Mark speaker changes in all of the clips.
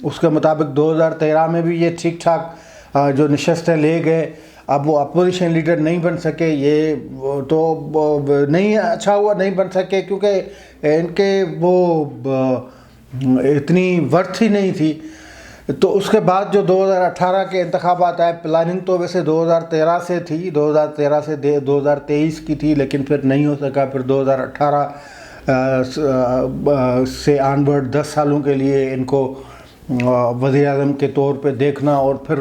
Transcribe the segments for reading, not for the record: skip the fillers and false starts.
Speaker 1: اس کے مطابق 2013 میں بھی یہ ٹھیک ٹھاک جو نشستیں لے گئے. اب وہ اپوزیشن لیڈر نہیں بن سکے, یہ تو نہیں اچھا ہوا نہیں بن سکے کیونکہ ان کے وہ اتنی ورتھ ہی نہیں تھی. تو اس کے بعد جو 2018 کے انتخابات آئے, پلاننگ تو ویسے 2013 سے تھی, 2013 سے 2023 کی تھی, لیکن پھر نہیں ہو سکا. پھر 2018 سے آنورڈ 10 سالوں کے لیے ان کو وزیر اعظم کے طور پہ دیکھنا اور پھر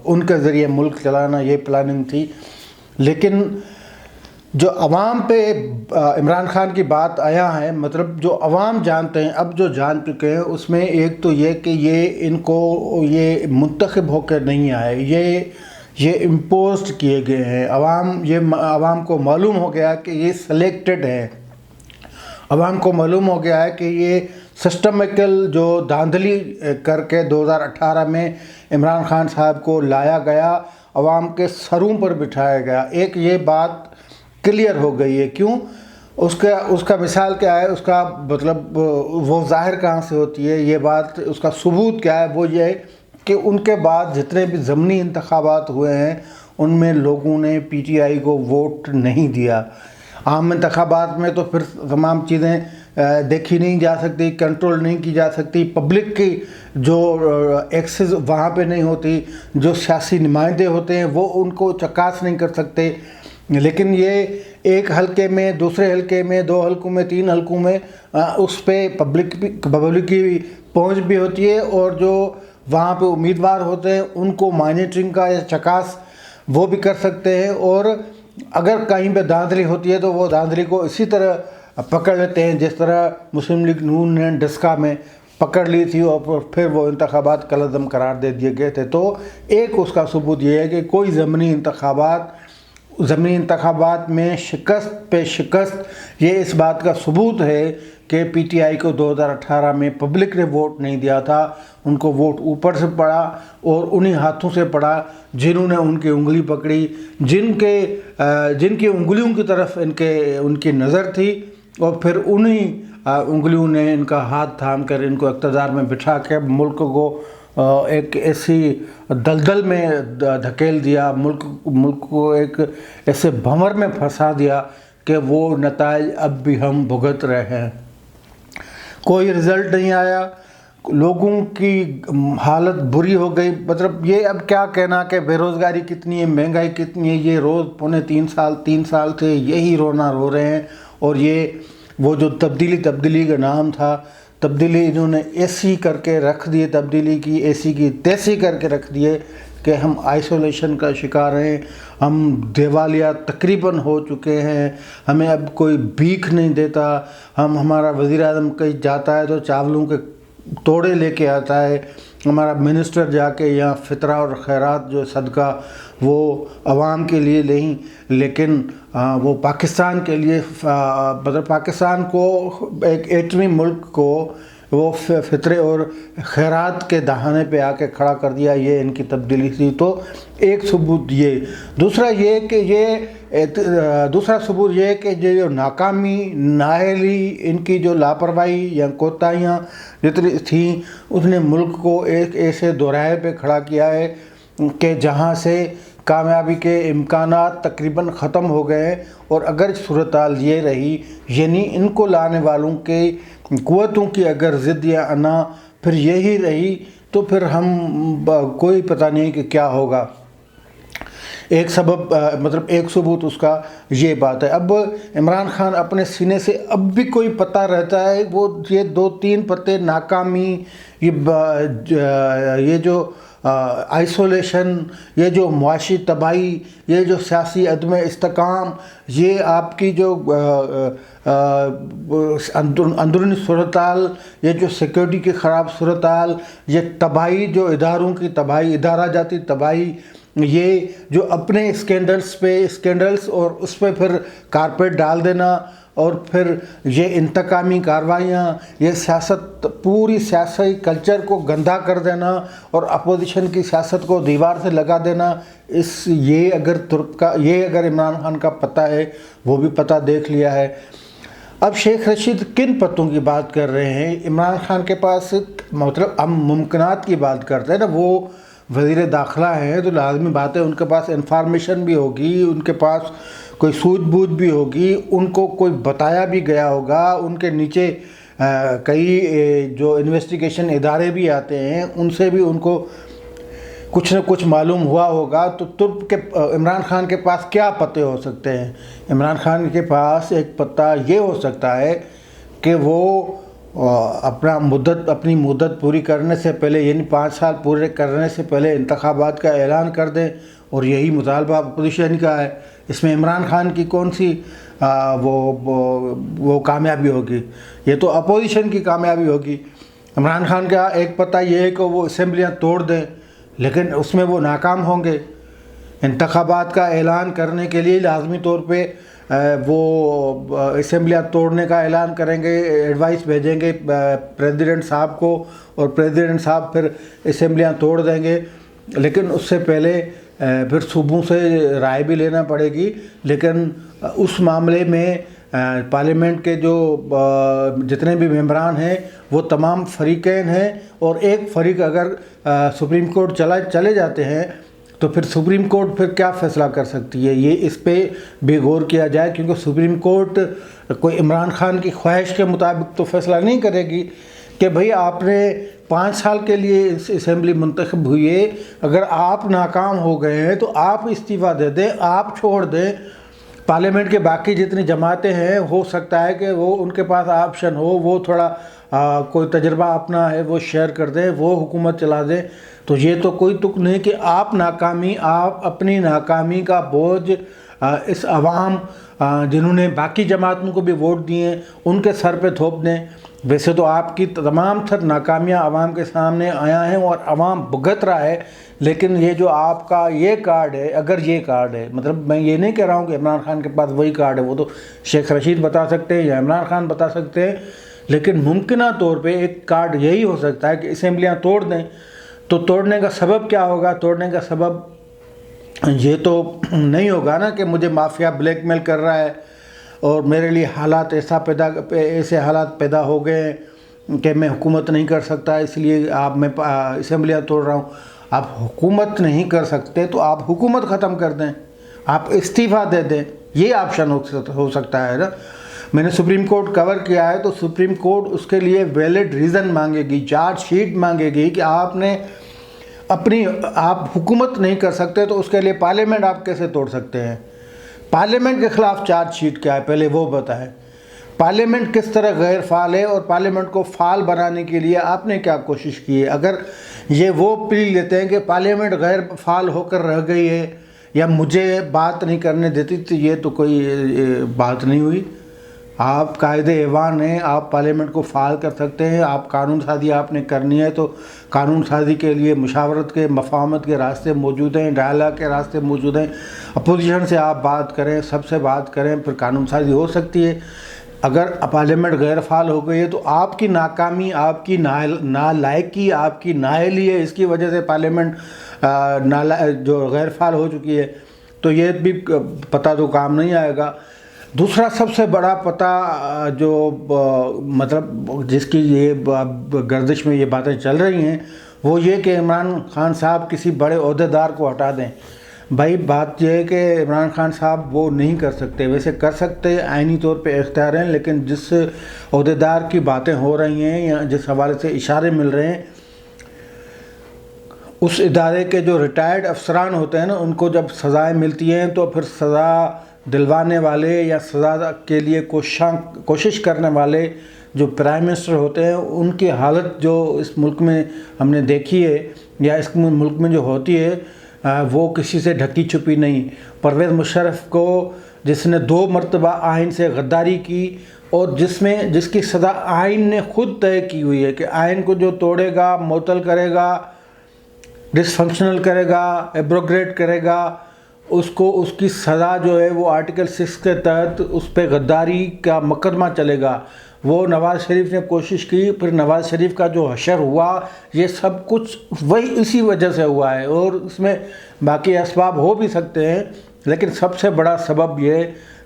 Speaker 1: ان کے ذریعے ملک چلانا, یہ پلاننگ تھی. لیکن جو عوام پہ عمران خان کی بات آیا ہے, مطلب جو عوام جانتے ہیں, اب جو جان چکے ہیں, اس میں ایک تو یہ کہ یہ ان کو یہ منتخب ہو کے نہیں آئے, یہ امپوزڈ کیے گئے ہیں. عوام کو معلوم ہو گیا کہ یہ سلیکٹڈ ہے. عوام کو معلوم ہو گیا ہے کہ یہ سسٹمیکل جو دھاندلی کر کے 2018 میں عمران خان صاحب کو لایا گیا, عوام کے سروں پر بٹھایا گیا. ایک یہ بات کلیئر ہو گئی ہے. کیوں؟ اس کا مثال کیا ہے, اس کا مطلب وہ ظاہر کہاں سے ہوتی ہے یہ بات, اس کا ثبوت کیا ہے؟ وہ یہ کہ ان کے بعد جتنے بھی ضمنی انتخابات ہوئے ہیں ان میں لوگوں نے پی ٹی آئی کو ووٹ نہیں دیا. عام انتخابات میں تو پھر تمام چیزیں دیکھی نہیں جا سکتی, کنٹرول نہیں کی جا سکتی, پبلک کی جو ایکسس وہاں پہ نہیں ہوتی, جو سیاسی نمائندے ہوتے ہیں وہ ان کو چکاس نہیں کر سکتے. لیکن یہ ایک حلقے میں, دوسرے حلقے میں, 2 حلقوں میں, 3 حلقوں میں اس پہ پبلک کی پہنچ بھی ہوتی ہے, اور جو وہاں پہ امیدوار ہوتے ہیں ان کو مانیٹرنگ کا یا چکاس وہ بھی کر سکتے ہیں. اور اگر کہیں پہ دھاندلی ہوتی ہے تو وہ دھاندلی کو اسی طرح پکڑ لیتے ہیں جس طرح مسلم لیگ نون نے ڈسکا میں پکڑ لی تھی اور پھر وہ انتخابات کالعدم قرار دے دیے گئے تھے. تو ایک اس کا ثبوت یہ ہے کہ کوئی ضمنی انتخابات میں شکست پہ شکست یہ اس بات کا ثبوت ہے کہ پی ٹی آئی کو 2018 میں پبلک نے ووٹ نہیں دیا تھا. ان کو ووٹ اوپر سے پڑا اور انہی ہاتھوں سے پڑا جنہوں نے ان کی انگلی پکڑی, جن کی انگلیوں کی طرف ان کی نظر تھی, اور پھر انہی انگلیوں نے ان کا ہاتھ تھام کر ان کو اقتدار میں بٹھا کے ملک کو ایک ایسی دلدل میں دھکیل دیا, ملک کو ایک ایسے بھنور میں پھنسا دیا کہ وہ نتائج اب بھی ہم بھگت رہے ہیں. کوئی رزلٹ نہیں آیا, لوگوں کی حالت بری ہو گئی. مطلب یہ اب کیا کہنا کہ بے روزگاری کتنی ہے, مہنگائی کتنی ہے, یہ روز 3 سال سے یہی رونا رو رہے ہیں. اور یہ وہ جو تبدیلی کا نام تھا, تبدیلی انہوں نے ایسی کر کے رکھ دیے, تبدیلی کی ایسی کی تیسی کر کے رکھ دیے کہ ہم آئسولیشن کا شکار ہیں, ہم دیوالیہ تقریباً ہو چکے ہیں, ہمیں اب کوئی بھیک نہیں دیتا. ہمارا وزیر اعظم کہیں جاتا ہے تو چاولوں کے توڑے لے کے آتا ہے, ہمارا منسٹر جا کے یہاں فطرہ اور خیرات جو صدقہ وہ عوام کے لیے نہیں لیکن وہ پاکستان کے لیے, مطلب پاکستان کو ایک ایٹمی ملک کو وہ فطرے اور خیرات کے دہانے پہ آ کے کھڑا کر دیا. یہ ان کی تبدیلی تھی. تو ایک ثبوت یہ. دوسرا ثبوت یہ کہ جو ناکامی, نااہلی, ان کی جو لاپرواہی یا کوتاہیاں جتنی تھیں اس نے ملک کو ایک ایسے دوراہے پہ کھڑا کیا ہے کہ جہاں سے کامیابی کے امکانات تقریباً ختم ہو گئے. اور اگر صورتحال یہ رہی, یعنی ان کو لانے والوں کے قوتوں کی اگر ضد یا انا پھر یہی رہی تو پھر ہم کوئی پتہ نہیں کہ کیا ہوگا. ایک ثبوت اس کا یہ بات ہے. اب عمران خان اپنے سینے سے اب بھی کوئی پتہ رہتا ہے, وہ یہ 2-3 پتے ناکامی, یہ جو آئسولیشن, یہ جو معاشی تباہی, یہ جو سیاسی عدم استحکام, یہ آپ کی جو اندرونی صورتحال, یہ جو سیکیورٹی کی خراب صورتحال, یہ تباہی, جو اداروں کی تباہی, ادارہ جاتی تباہی, یہ جو اپنے اسکینڈلز اور اس پہ پھر کارپیٹ ڈال دینا, اور پھر یہ انتقامی کارروائیاں, یہ سیاست, پوری سیاسی کلچر کو گندہ کر دینا اور اپوزیشن کی سیاست کو دیوار سے لگا دینا, یہ اگر عمران خان کا پتہ ہے وہ بھی پتہ دیکھ لیا ہے. اب شیخ رشید کن پتوں کی بات کر رہے ہیں؟ عمران خان کے پاس مطلب ہم ممکنات کی بات کرتے ہیں نا، وہ وزیر داخلہ ہیں تو لازمی بات ہے ان کے پاس انفارمیشن بھی ہوگی، ان کے پاس کوئی سوجھ بوجھ بھی ہوگی، ان کو کوئی بتایا بھی گیا ہوگا، ان کے نیچے کئی جو انویسٹیگیشن ادارے بھی آتے ہیں ان سے بھی ان کو کچھ نہ کچھ معلوم ہوا ہوگا۔ تو ترک کے عمران خان کے پاس کیا پتے ہو سکتے ہیں؟ عمران خان کے پاس ایک پتہ یہ ہو سکتا ہے کہ وہ اپنی مدت پوری کرنے سے پہلے، یعنی 5 سال پورے کرنے سے پہلے انتخابات کا اعلان کر دیں، اور یہی مطالبہ اپوزیشن کا ہے۔ اس میں عمران خان کی کون سی وہ کامیابی ہوگی؟ یہ تو اپوزیشن کی کامیابی ہوگی۔ عمران خان کا ایک پتہ یہ ہے کہ وہ اسمبلیاں توڑ دیں، لیکن اس میں وہ ناکام ہوں گے۔ انتخابات کا اعلان کرنے کے لیے لازمی طور پہ وہ اسمبلیاں توڑنے کا اعلان کریں گے، ایڈوائس بھیجیں گے پریزیڈنٹ صاحب کو، اور پریزیڈنٹ صاحب پھر اسمبلیاں توڑ دیں گے۔ لیکن اس سے پہلے پھر صوبوں سے رائے بھی لینا پڑے گی۔ لیکن اس معاملے میں پارلیمنٹ کے جو جتنے بھی ممبران ہیں وہ تمام فریقین ہیں، اور ایک فریق اگر سپریم کورٹ چلے جاتے ہیں تو پھر سپریم کورٹ پھر کیا فیصلہ کر سکتی ہے؟ یہ اس پہ بھی غور کیا جائے، کیونکہ سپریم کورٹ کوئی عمران خان کی خواہش کے مطابق تو فیصلہ نہیں کرے گی کہ بھئی آپ نے 5 سال کے لیے اسمبلی منتخب ہوئی ہے، اگر آپ ناکام ہو گئے ہیں تو آپ استعفیٰ دے دیں، آپ چھوڑ دیں۔ پارلیمنٹ کے باقی جتنی جماعتیں ہیں ہو سکتا ہے کہ وہ ان کے پاس آپشن ہو، وہ تھوڑا کوئی تجربہ اپنا ہے وہ شیئر کر دیں، وہ حکومت چلا دیں۔ تو یہ تو کوئی تک نہیں کہ آپ اپنی ناکامی کا بوجھ اس عوام جنہوں نے باقی جماعتوں کو بھی ووٹ دیے ان کے سر پہ تھوپ دیں۔ ویسے تو آپ کی تمام تر ناکامیاں عوام کے سامنے آیا ہیں اور عوام بھگت رہا ہے، لیکن یہ جو آپ کا یہ کارڈ ہے، اگر یہ کارڈ ہے، مطلب میں یہ نہیں کہہ رہا ہوں کہ عمران خان کے پاس وہی کارڈ ہے، وہ تو شیخ رشید بتا سکتے ہیں یا عمران خان بتا سکتے ہیں، لیکن ممکنہ طور پہ ایک کارڈ یہی ہو سکتا ہے کہ اسمبلیاں توڑ دیں۔ تو توڑنے کا سبب کیا ہوگا؟ توڑنے کا سبب یہ تو نہیں ہوگا نا کہ مجھے مافیا بلیک میل کر رہا ہے اور میرے لیے ایسے حالات پیدا ہو گئے ہیں کہ میں حکومت نہیں کر سکتا، اس لیے میں اسمبلیاں توڑ رہا ہوں۔ آپ حکومت نہیں کر سکتے تو آپ حکومت ختم کر دیں، آپ استعفیٰ دے دیں، یہ آپشن ہو سکتا ہے نا۔ میں نے سپریم کورٹ کور کیا ہے تو سپریم کورٹ اس کے لیے ویلڈ ریزن مانگے گی، چارج شیٹ مانگے گی کہ آپ حکومت نہیں کر سکتے تو اس کے لیے پارلیمنٹ آپ کیسے توڑ سکتے ہیں؟ پارلیمنٹ کے خلاف چارج شیٹ کیا ہے پہلے وہ بتائیں۔ پارلیمنٹ کس طرح غیر فعال ہے اور پارلیمنٹ کو فعال بنانے کے لیے آپ نے کیا کوشش کی ہے؟ اگر یہ وہ پلی لیتے ہیں کہ پارلیمنٹ غیر فعال ہو کر رہ گئی ہے یا مجھے بات نہیں کرنے دیتی، تو یہ تو کوئی بات نہیں ہوئی۔ آپ قائد ایوان ہیں، آپ پارلیمنٹ کو فعال کر سکتے ہیں، آپ قانون سازی آپ نے کرنی ہے تو قانون سازی کے لیے مشاورت کے مفاہمت کے راستے موجود ہیں، ڈائلاگ کے راستے موجود ہیں، اپوزیشن سے آپ بات کریں، سب سے بات کریں، پھر قانون سازی ہو سکتی ہے۔ اگر پارلیمنٹ غیر فعال ہو گئی ہے تو آپ کی ناکامی، آپ کی نالائقی، آپ کی نااہلی ہے، اس کی وجہ سے پارلیمنٹ جو غیر فعال ہو چکی ہے، تو یہ بھی پتہ تو کام نہیں آئے گا۔ دوسرا سب سے بڑا پتہ جو مطلب جس کی یہ گردش میں یہ باتیں چل رہی ہیں وہ یہ کہ عمران خان صاحب کسی بڑے عہدیدار کو ہٹا دیں۔ بھائی بات یہ ہے کہ عمران خان صاحب وہ نہیں کر سکتے، ویسے کر سکتے آئینی طور پہ اختیار ہیں، لیکن جس عہدیدار کی باتیں ہو رہی ہیں یا جس حوالے سے اشارے مل رہے ہیں، اس ادارے کے جو ریٹائرڈ افسران ہوتے ہیں نا، ان کو جب سزائیں ملتی ہیں تو پھر سزا دلوانے والے یا سزا کے لیے کوشش کرنے والے جو پرائم منسٹر ہوتے ہیں، ان کی حالت جو اس ملک میں ہم نے دیکھی ہے یا اس ملک میں جو ہوتی ہے وہ کسی سے ڈھکی چھپی نہیں۔ پرویز مشرف کو جس نے 2 مرتبہ آئین سے غداری کی اور جس کی سزا آئین نے خود طے کی ہوئی ہے کہ آئین کو جو توڑے گا، معطل کرے گا، ڈس فنکشنل کرے گا، ایبروگیٹ کرے گا، اس کی سزا جو ہے وہ آرٹیکل 6 کے تحت اس پہ غداری کا مقدمہ چلے گا۔ وہ نواز شریف نے کوشش کی، پھر نواز شریف کا جو حشر ہوا، یہ سب کچھ وہی اسی وجہ سے ہوا ہے، اور اس میں باقی اسباب ہو بھی سکتے ہیں، لیکن سب سے بڑا سبب یہ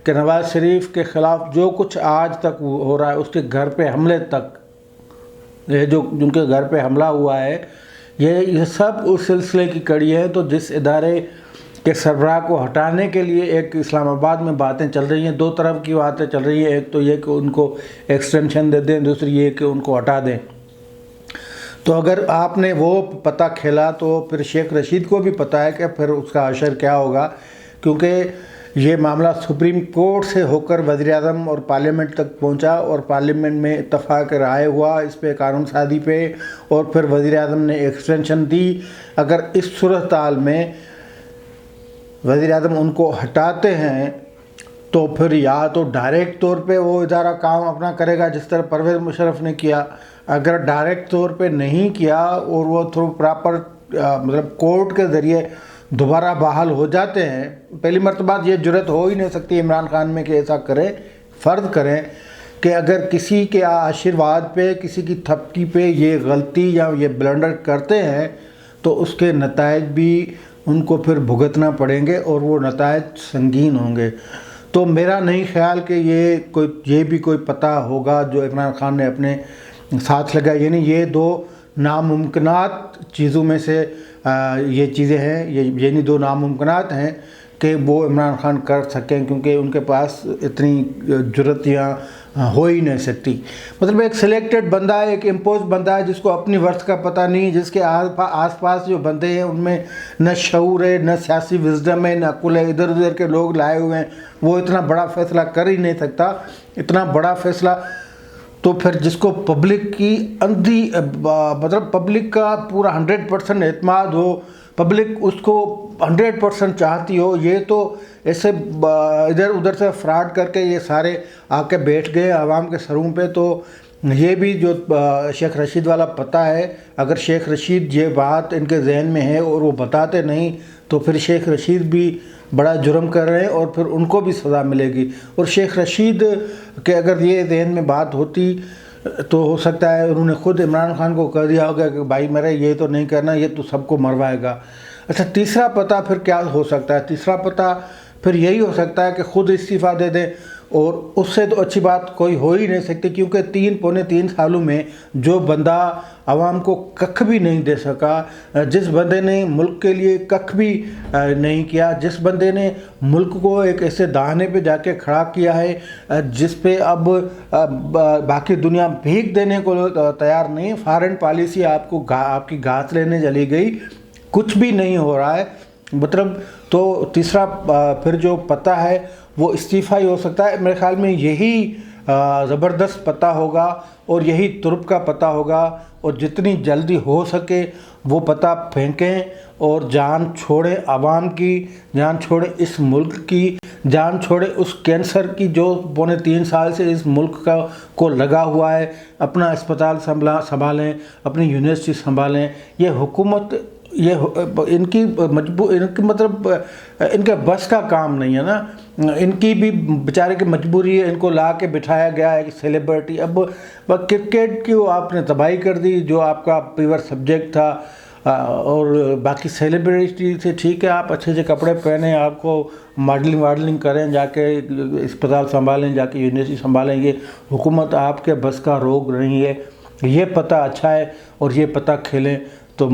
Speaker 1: کہ نواز شریف کے خلاف جو کچھ آج تک ہو رہا ہے، اس کے گھر پہ حملے تک، یہ جو جن کے گھر پہ حملہ ہوا ہے، یہ سب اس سلسلے کی کڑی ہے۔ تو جس ادارے کے سربراہ کو ہٹانے کے لیے ایک اسلام آباد میں باتیں چل رہی ہیں، دو طرف کی باتیں چل رہی ہیں، ایک تو یہ کہ ان کو ایکسٹینشن دے دیں، دوسری یہ کہ ان کو ہٹا دیں۔ تو اگر آپ نے وہ پتہ کھیلا تو پھر شیخ رشید کو بھی پتہ ہے کہ پھر اس کا اثر کیا ہوگا، کیونکہ یہ معاملہ سپریم کورٹ سے ہو کر وزیر اعظم اور پارلیمنٹ تک پہنچا، اور پارلیمنٹ میں اتفاق رائے ہوا اس پہ، قانون سازی پہ، اور پھر وزیر اعظم نے ایکسٹینشن دی۔ اگر اس صورتحال میں وزیر اعظم ان کو ہٹاتے ہیں تو پھر یا تو ڈائریکٹ طور پہ وہ ادارہ کام اپنا کرے گا جس طرح پرویز مشرف نے کیا، اگر ڈائریکٹ طور پہ نہیں کیا اور وہ تھرو پراپر مطلب کورٹ کے ذریعے دوبارہ بحال ہو جاتے ہیں، پہلی مرتبہ یہ جرت ہو ہی نہیں سکتی عمران خان میں کہ ایسا کریں۔ فرض کریں کہ اگر کسی کے آشرواد پہ، کسی کی تھپکی پہ یہ غلطی یا یہ بلنڈر کرتے ہیں تو اس کے نتائج بھی ان کو پھر بھگتنا پڑیں گے، اور وہ نتائج سنگین ہوں گے۔ تو میرا نہیں خیال کہ یہ بھی کوئی پتہ ہوگا جو عمران خان نے اپنے ساتھ لگا، یعنی یہ دو ناممکنات چیزوں میں سے یہ چیزیں ہیں، یعنی دو ناممکنات ہیں کہ وہ عمران خان کر سکیں، کیونکہ ان کے پاس اتنی جرت یا ہو ہی نہیں سکتی۔ مطلب ایک سلیکٹڈ بندہ ہے، ایک امپوز بندہ ہے جس کو اپنی ورث کا پتہ نہیں، جس کے آس پاس جو بندے ہیں ان میں نہ شعور ہے، نہ سیاسی وزڈم ہے، نہ عقل ہے، ادھر ادھر کے لوگ لائے ہوئے ہیں، وہ اتنا بڑا فیصلہ کر ہی نہیں سکتا۔ اتنا بڑا فیصلہ تو پھر جس کو پبلک کی اندھی مطلب پبلک کا پورا 100% اعتماد ہو، پبلک اس کو 100% چاہتی ہو، یہ تو ایسے ادھر ادھر سے فراڈ کر کے یہ سارے آ کے بیٹھ گئے عوام کے سروں پہ۔ تو یہ بھی جو شیخ رشید والا پتہ ہے، اگر شیخ رشید یہ بات ان کے ذہن میں ہے اور وہ بتاتے نہیں تو پھر شیخ رشید بھی بڑا جرم کر رہے ہیں اور پھر ان کو بھی سزا ملے گی۔ اور شیخ رشید کے اگر یہ ذہن میں بات ہوتی تو ہو سکتا ہے انہوں نے خود عمران خان کو کہہ دیا ہوگا کہ بھائی میرے یہ تو نہیں کرنا، یہ تو سب کو مروائے گا۔ اچھا، تیسرا پتہ پھر کیا ہو سکتا ہے؟ تیسرا پتہ پھر یہی ہو سکتا ہے کہ خود استعفیٰ دے دیں، اور اس سے تو اچھی بات کوئی ہو ہی نہیں سکتی، کیونکہ پونے تین سالوں میں جو بندہ عوام کو ککھ بھی نہیں دے سکا، جس بندے نے ملک کے لیے ککھ بھی نہیں کیا، جس بندے نے ملک کو ایک ایسے دہانے پہ جا کے کھڑا کیا ہے جس پہ اب باقی دنیا بھیک دینے کو تیار نہیں، فارن پالیسی آپ کی گھاس لینے چلی گئی، کچھ بھی نہیں ہو رہا ہے مطلب۔ تو تیسرا پھر جو پتہ ہے وہ استعفیٰ ہی ہو سکتا ہے۔ میرے خیال میں یہی زبردست پتہ ہوگا اور یہی ترپ کا پتہ ہوگا، اور جتنی جلدی ہو سکے وہ پتہ پھینکیں اور جان چھوڑیں عوام کی، جان چھوڑیں اس ملک کی، جان چھوڑیں اس کینسر کی جو پونے 3 سال سے اس ملک کو لگا ہوا ہے۔ اپنا اسپتال سنبھالیں، اپنی یونیورسٹی سنبھالیں۔ یہ حکومت ان کی مطلب ان کے بس کا کام نہیں ہے نا، ان کی بھی بیچارے کی مجبوری ہے، ان کو لا کے بٹھایا گیا ہے ایک سیلیبریٹی۔ اب کرکٹ کی وہ آپ نے تباہی کر دی جو آپ کا پیور سبجیکٹ تھا، اور باقی سیلیبریٹی سے ٹھیک ہے آپ اچھے سے کپڑے پہنیں، آپ کو ماڈلنگ کریں، جا کے اسپتال سنبھالیں، جا کے یونیورسٹی سنبھالیں، یہ حکومت آپ کے بس کا روگ نہیں ہے۔ یہ پتہ اچھا ہے اور یہ پتہ کھیلیں تو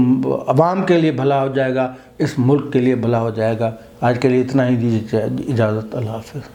Speaker 1: عوام کے لیے بھلا ہو جائے گا، اس ملک کے لیے بھلا ہو جائے گا۔ آج کے لیے اتنا ہی، دیجیے اجازت، اللہ حافظ۔